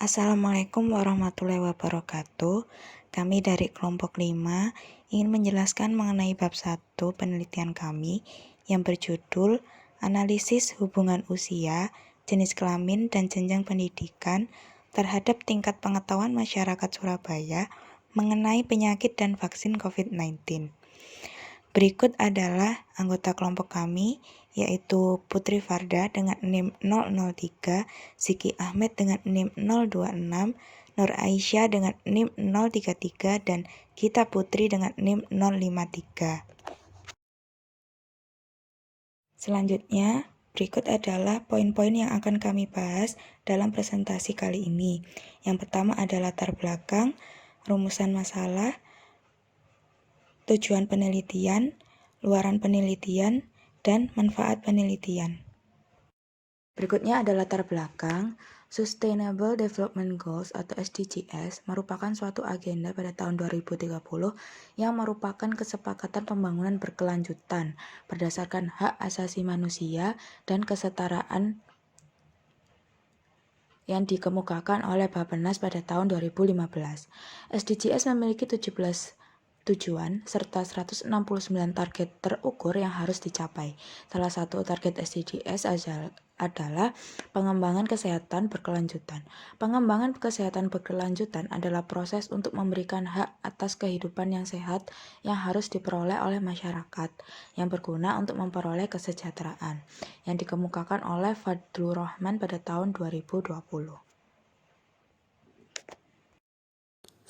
Assalamualaikum warahmatullahi wabarakatuh. Kami dari kelompok 5 ingin menjelaskan mengenai bab 1 penelitian kami yang berjudul Analisis Hubungan Usia, Jenis Kelamin, dan Jenjang Pendidikan terhadap tingkat pengetahuan masyarakat Surabaya mengenai penyakit dan vaksin COVID-19. Berikut adalah anggota kelompok kami, yaitu Putri Farda dengan NIM 003, Ziki Ahmed dengan NIM 026, Nur Aisyah dengan NIM 033, dan Gita Putri dengan NIM 053. Selanjutnya, berikut adalah poin-poin yang akan kami bahas dalam presentasi kali ini. Yang pertama adalah latar belakang, rumusan masalah, tujuan penelitian, luaran penelitian, dan manfaat penelitian. Berikutnya adalah latar belakang. Sustainable Development Goals atau SDGs merupakan suatu agenda pada tahun 2030 yang merupakan kesepakatan pembangunan berkelanjutan berdasarkan hak asasi manusia dan kesetaraan yang dikemukakan oleh Bappenas pada tahun 2015. SDGs memiliki 17 tujuan serta 169 target terukur yang harus dicapai. Salah satu target SDGs adalah pengembangan kesehatan berkelanjutan. Pengembangan kesehatan berkelanjutan adalah proses untuk memberikan hak atas kehidupan yang sehat yang harus diperoleh oleh masyarakat yang berguna untuk memperoleh kesejahteraan yang dikemukakan oleh Fadlur Rahman pada tahun 2020.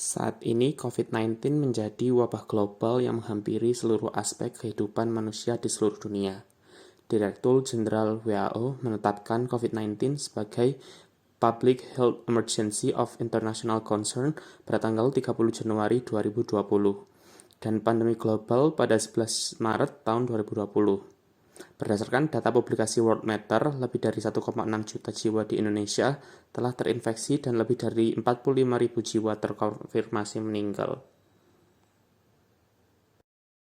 Saat ini COVID-19 menjadi wabah global yang menghampiri seluruh aspek kehidupan manusia di seluruh dunia. Direktur Jenderal WHO menetapkan COVID-19 sebagai Public Health Emergency of International Concern pada tanggal 30 Januari 2020 dan pandemi global pada 11 Maret tahun 2020. Berdasarkan data publikasi Worldmeter, lebih dari 1,6 juta jiwa di Indonesia telah terinfeksi dan lebih dari 45.000 jiwa terkonfirmasi meninggal.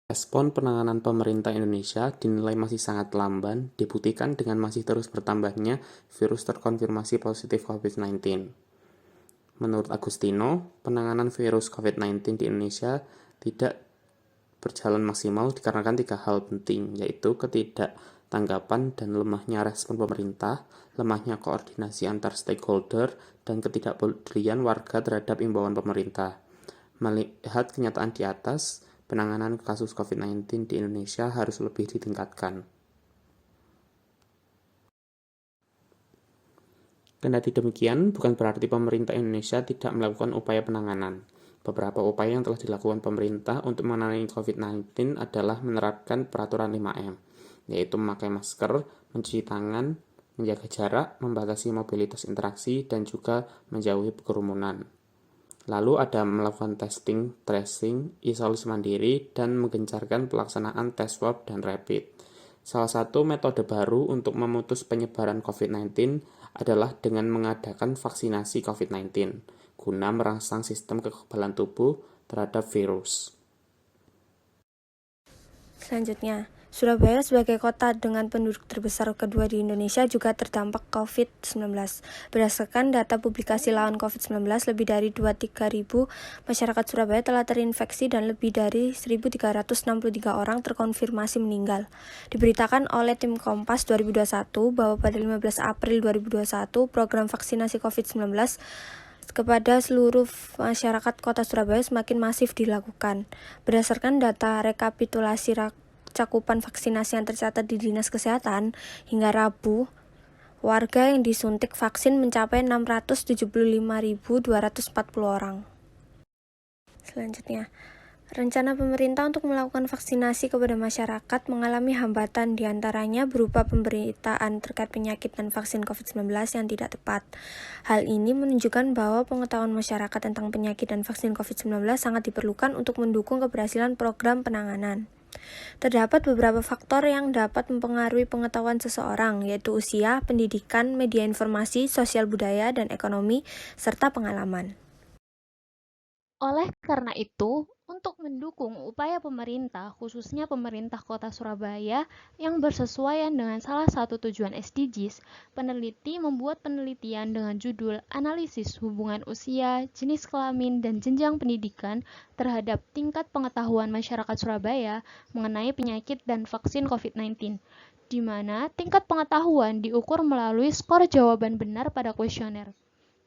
Respon penanganan pemerintah Indonesia dinilai masih sangat lamban, dibuktikan dengan masih terus bertambahnya virus terkonfirmasi positif COVID-19. Menurut Agustino, penanganan virus COVID-19 di Indonesia tidak berjalan maksimal dikarenakan 3 hal penting, yaitu ketidaktanggapan dan lemahnya respon pemerintah, lemahnya koordinasi antar stakeholder, dan ketidakpedulian warga terhadap imbauan pemerintah. Melihat kenyataan di atas, penanganan kasus COVID-19 di Indonesia harus lebih ditingkatkan. Kendati demikian, bukan berarti pemerintah Indonesia tidak melakukan upaya penanganan. Beberapa upaya yang telah dilakukan pemerintah untuk menangani COVID-19 adalah menerapkan peraturan 5M, yaitu memakai masker, mencuci tangan, menjaga jarak, membatasi mobilitas interaksi, dan juga menjauhi kerumunan. Lalu ada melakukan testing, tracing, isolasi mandiri, dan menggencarkan pelaksanaan tes swab dan rapid. Salah satu metode baru untuk memutus penyebaran COVID-19 adalah dengan mengadakan vaksinasi COVID-19, guna merangsang sistem kekebalan tubuh terhadap virus. Selanjutnya, Surabaya sebagai kota dengan penduduk terbesar kedua di Indonesia juga terdampak COVID-19. Berdasarkan data publikasi lawan COVID-19, lebih dari 23.000 masyarakat Surabaya telah terinfeksi dan lebih dari 1.363 orang terkonfirmasi meninggal. Diberitakan oleh tim Kompas 2021 bahwa pada 15 April 2021, program vaksinasi COVID-19 kepada seluruh masyarakat kota Surabaya semakin masif dilakukan. Berdasarkan data rekapitulasi cakupan vaksinasi yang tercatat di Dinas Kesehatan, hingga Rabu, warga yang disuntik vaksin mencapai 675.240 orang. Selanjutnya, rencana pemerintah untuk melakukan vaksinasi kepada masyarakat mengalami hambatan, diantaranya berupa pemberitaan terkait penyakit dan vaksin COVID-19 yang tidak tepat. Hal ini menunjukkan bahwa pengetahuan masyarakat tentang penyakit dan vaksin COVID-19 sangat diperlukan untuk mendukung keberhasilan program penanganan. Terdapat beberapa faktor yang dapat mempengaruhi pengetahuan seseorang, yaitu usia, pendidikan, media informasi, sosial budaya, dan ekonomi, serta pengalaman. Oleh karena itu, untuk mendukung upaya pemerintah, khususnya pemerintah Kota Surabaya yang bersesuaian dengan salah satu tujuan SDGs, peneliti membuat penelitian dengan judul Analisis Hubungan Usia, Jenis Kelamin, dan Jenjang Pendidikan terhadap tingkat pengetahuan masyarakat Surabaya mengenai penyakit dan vaksin COVID-19, di mana tingkat pengetahuan diukur melalui skor jawaban benar pada kuesioner.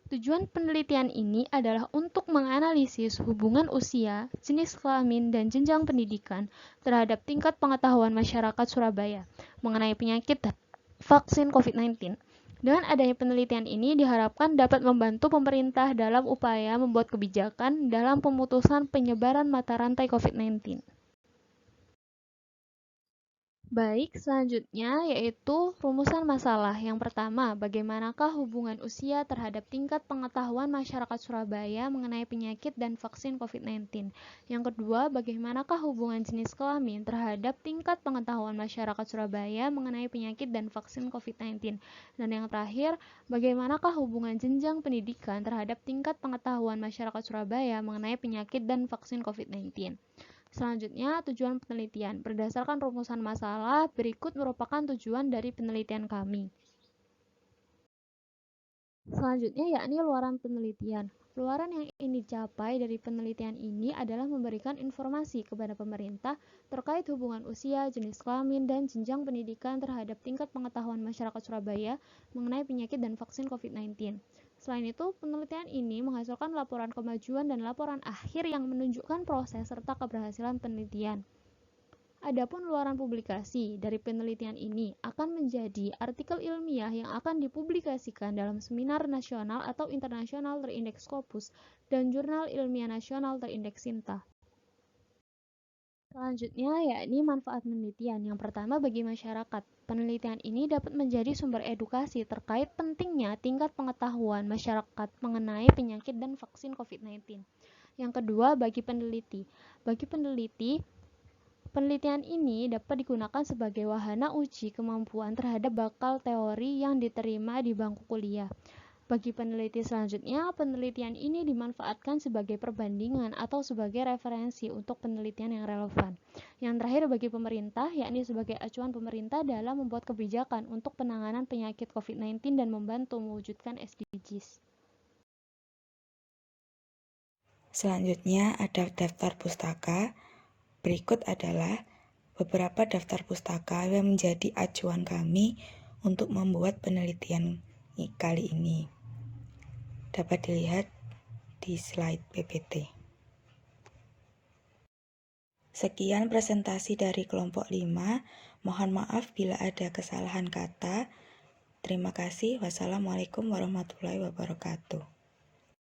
Tujuan penelitian ini adalah untuk menganalisis hubungan usia, jenis kelamin, dan jenjang pendidikan terhadap tingkat pengetahuan masyarakat Surabaya mengenai penyakit dan vaksin COVID-19. Dengan adanya penelitian ini diharapkan dapat membantu pemerintah dalam upaya membuat kebijakan dalam pemutusan penyebaran mata rantai COVID-19. Baik, selanjutnya yaitu rumusan masalah. Yang pertama, bagaimanakah hubungan usia terhadap tingkat pengetahuan masyarakat Surabaya mengenai penyakit dan vaksin COVID-19? Yang kedua, bagaimanakah hubungan jenis kelamin terhadap tingkat pengetahuan masyarakat Surabaya mengenai penyakit dan vaksin COVID-19? Dan yang terakhir, bagaimanakah hubungan jenjang pendidikan terhadap tingkat pengetahuan masyarakat Surabaya mengenai penyakit dan vaksin COVID-19? Selanjutnya, tujuan penelitian. Berdasarkan rumusan masalah, berikut merupakan tujuan dari penelitian kami. Selanjutnya, yakni luaran penelitian. Luaran yang ingin dicapai dari penelitian ini adalah memberikan informasi kepada pemerintah terkait hubungan usia, jenis kelamin, dan jenjang pendidikan terhadap tingkat pengetahuan masyarakat Surabaya mengenai penyakit dan vaksin COVID-19. Selain itu, penelitian ini menghasilkan laporan kemajuan dan laporan akhir yang menunjukkan proses serta keberhasilan penelitian. Adapun luaran publikasi dari penelitian ini akan menjadi artikel ilmiah yang akan dipublikasikan dalam seminar nasional atau internasional terindeks Scopus dan jurnal ilmiah nasional terindeks Sinta. Selanjutnya, yakni manfaat penelitian. Yang pertama, bagi masyarakat. Penelitian ini dapat menjadi sumber edukasi terkait pentingnya tingkat pengetahuan masyarakat mengenai penyakit dan vaksin COVID-19. Yang kedua, bagi peneliti. Bagi peneliti, penelitian ini dapat digunakan sebagai wahana uji kemampuan terhadap bakal teori yang diterima di bangku kuliah. Bagi peneliti selanjutnya, penelitian ini dimanfaatkan sebagai perbandingan atau sebagai referensi untuk penelitian yang relevan. Yang terakhir bagi pemerintah, yakni sebagai acuan pemerintah dalam membuat kebijakan untuk penanganan penyakit COVID-19 dan membantu mewujudkan SDGs. Selanjutnya ada daftar pustaka. Berikut adalah beberapa daftar pustaka yang menjadi acuan kami untuk membuat penelitian kali ini. Dapat dilihat di slide PPT. Sekian presentasi dari kelompok 5. Mohon maaf bila ada kesalahan kata. Terima kasih. Wassalamualaikum warahmatullahi wabarakatuh.